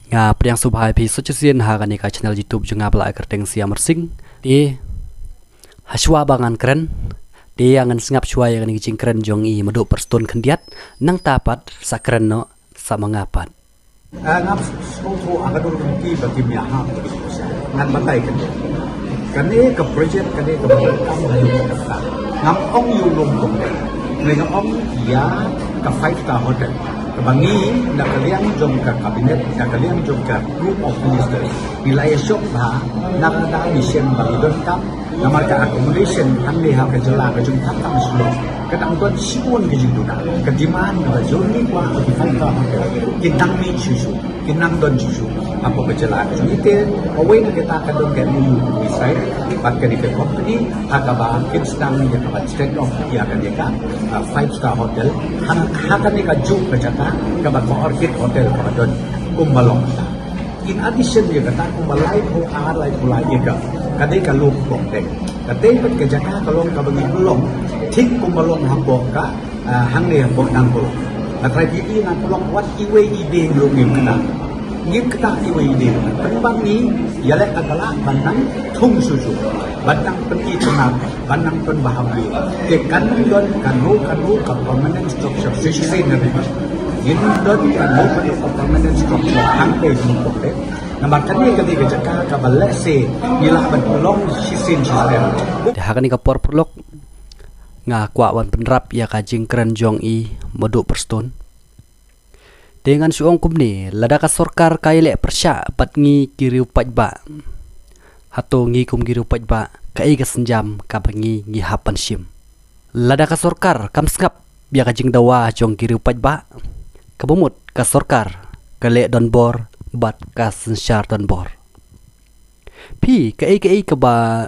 nga priang subhai pi sochisian ha gani ka channel YouTube junga bala kerteng siam mersing di haswa bangan keren di angan singap chua yang ni jing keren jong i madu perston khendiat nang tapat sakren no samangapat ngap soto akadur ki bagi miaha ngan batai kan ke project kan ke program hayu kata ngam ong yu lom kong de ngam ong ya ka 5-star hotel kebangi nak kalian jom ke kabinet nak kalian jom ke group of ministers wilayah syok bah nak ada mission bagi don kam nama ka accommodation ang liha ka jala ka jom tak meslo kadang tuan siun ke jiduna ke diman ka joni kwa di 5-star hotel kinang mi susu kinang don susu apa berjalan itu away na kita kadang ke mu decide pat ka di company hakaba kinstam ni ka state of ya ka dia ka 5-star hotel hakan ni ka jum ka jaka ka ba orchid hotel ka don kumbalong in addition dia kata kumbalai ko alai pula dia ka kadai ka luk kong dek kadai pat ka jaka kalau ka bagi belong tik kumbalong hambok ka hang ni hambok nang ko atrai pi nang ko wat iwe ide lu ngim kana ngim kata iwe ide penbang ni ialah adalah bandang thung susu bandang peti tenang bandang pen bahagia ke kanang don kanu ka permanent structure sisi na ini don kanu ka permanent structure hang pe jumpo dek nampak kani ketika jaka ka balese nila ban pelong sisin sistem hakani ka porpulok nga kwa wan penrap ya ka jing keren jong i madu perston dengan suong kumni lada ka sorkar kaile persya pat ngi kiriu pajba hato ngi kum kiriu pajba kai ga senjam ka bangi ngi hapan sim lada ka sorkar kam skap ya ka jing dawa jong kiriu pajba kabumut ka sorkar kale don bor bat ka sensyar don bor pi kai ka ba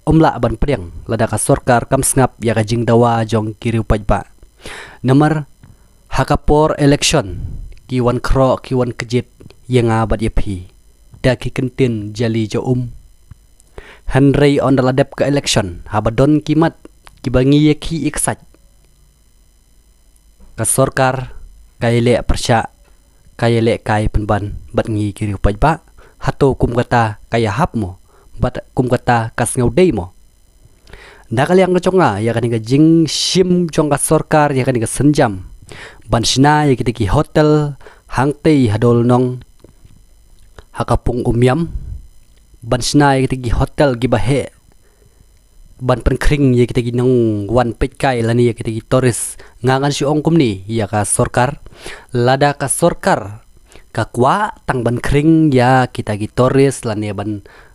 omla ban priang lada ka sorkar kam skap ya ka jing dawa jong kiriu pajba nomor hakapor election kiwan kro kiwan kejit yang abad yapi daki kentin jali jo Henry on daladep ke election habadon kimat kibangi yaki iksat kasorkar kaile persya kaile kai penban bat ngi kiri pajba hato kum kata kaya hapmo bat kum kata kas ngaudei mo nakal yang ngconga ya kan jing sim jong kasorkar ya kan senjam bansina ya kita ki hotel hangtei hadol nong hakapung umyam bansina ya kita ki hotel gibahe ban penkring ya kita ki nong wan petkai lani ya kita ki toris ngangan si ongkum ni ya ka sorkar lada ka sorkar ka kwa tang ban kring ya kita ki toris lani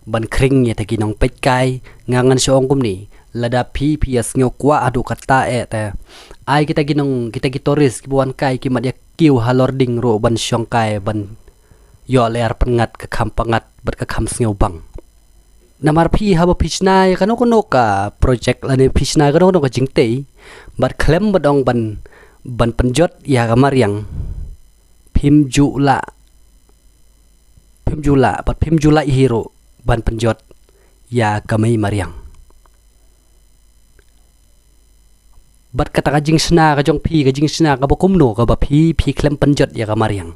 ban kring ya kita ki nong petkai ngangan si ongkum ni lada pi pias ngokwa adu kata te ai kita ginong kita gitoris kibuan kai kimat ya kiu halording ro ban syong kai ban yo lear pengat ke kampangat ber ke kam sngew bang namar pi haba pichna ya kanu kono ka project lani pichna kanu kono ka jingtei bat klem badong ban penjot ya kamar yang pimjula bat pimjula hero ban penjot ya kamai mariang bat kata kajing sena kajong pi kajing sena ka bakumno ka ba pi klem penjot ya kamariang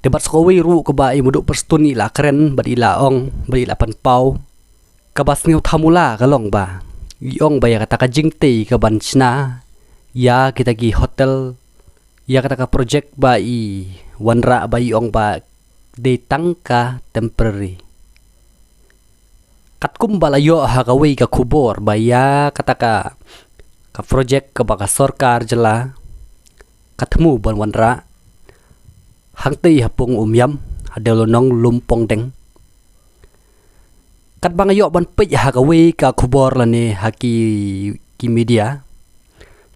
debat skowi ru ka ba imuduk perston ila keren bat ila ong bat ila panpau ka bas ngeu thamula ka long ba iong ba ya kata kajing te ka ban sena ya kita gi hotel ya kata ka project ba i wanra ba iong ba de tangka temporary katkum balayo ha ka wei ka kubor ba ya kata ka project ke baka sorkar jela katemu ban wanra hangtei hapung umyam hadelonong lumpong deng kat bang yo ban pej hakawe ka kubor lani haki ki media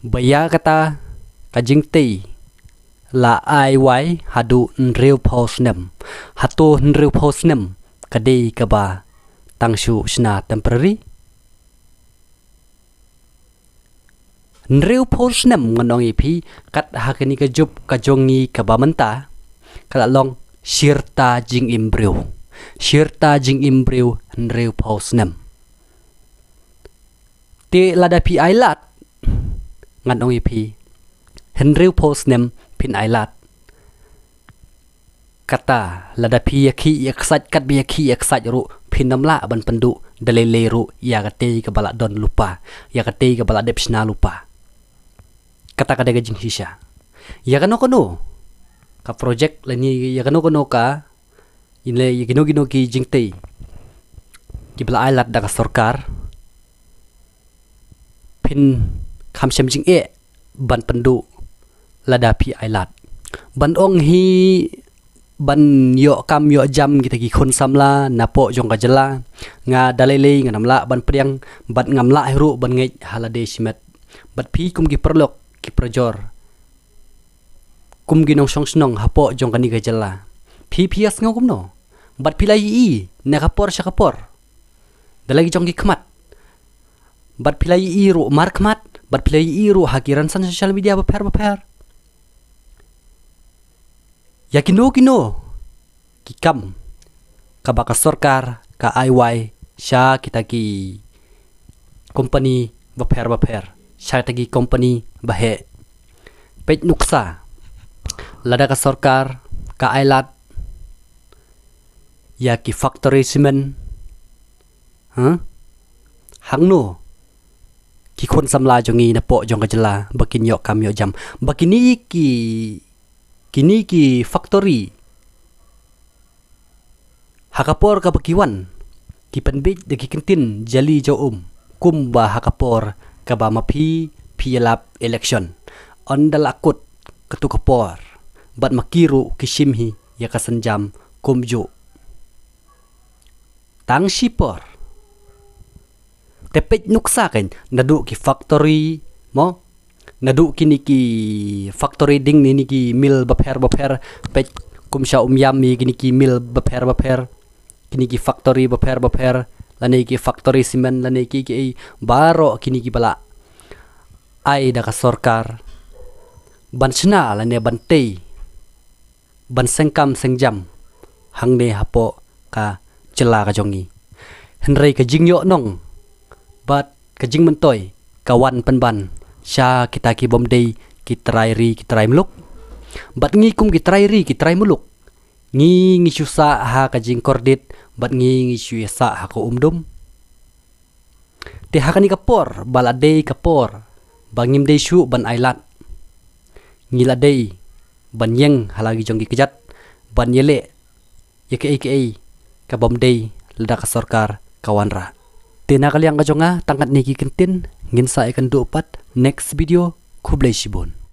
baya kata kajing tei la ai wai hadu nreu posnem hatu nreu posnem kadei ka ba tangshu sna temporary nreu posnem nganong ipi kat hakani ka job ka jongi ka bamenta kala long shirta jing imbreu nreu posnem te lada pi ailat nganong ipi nreu posnem pin ailat kata lada pi ki yaksat kat bi ki yaksat ru pinamla ban pendu dalele ru ya kate ke balak don lupa ya kate ke balak depsna lupa kata kada gajing hisha ya kono ka project lani ya kono ka inle ya gino ki jingte ki bala ailat da sarkar pin kham sem jing ban pendu lada pi ailat ban ong hi ban yo kam yo jam kita ki khon samla napo jong ka jela nga dalele nga namla ban priang bat ngamla hiru ban ngai halade simet bat pi kum ki perlok ki projor kum gi nong song snong hapo jong kani ka jela pi pias ngau kum no bat pilai i na kapor sha kapor dalagi jong ki khmat bat pilai i ru mar khmat bat pilai i ru hakiran san social media ba per ya kino kikam kabaka sarkar ka IY sha kita ki company baper sha kita ki company bahe pej nuksa lada ka sarkar ka ailat ya ki factory cement hangno ki khon samla jongi na po jong ka jela bakin yo kam yo jam bakini ki factory hakapor ka bakiwan ki penbit de ki kentin jali jo kum ba hakapor ka ba mapi pialap election ondal akut ketu kapor bat makiru ki simhi ya kasenjam kumju tang sipor tepet nuksa kan nadu ki factory mo nadu kini ki factory ding ni ki mil baper pet kumsha yami kini ki mil baper kini ki factory baper lane ki factory cement lane ki baro kini ki bala ai da ka sarkar ban sna lane bante ban sengkam sengjam hangne hapo ka jela ka jongi henrei ka jingyo nong bat ka jing mentoy kawan penban sha kita ki bomdei ki trai muluk bat ngi kum ki trai muluk ngi susa ha ka jing kordit bat ngi susa ha ko umdum te ha kani kapor balade kapor bangim dei shu ban ailat ngila dei ban yeng halagi jonggi kejat ban yele yake ka bomdei leda ka sarkar kawanra tina kaliang ka jonga tangkat niki kentin ngin sa ikan 24 next video kublai shibon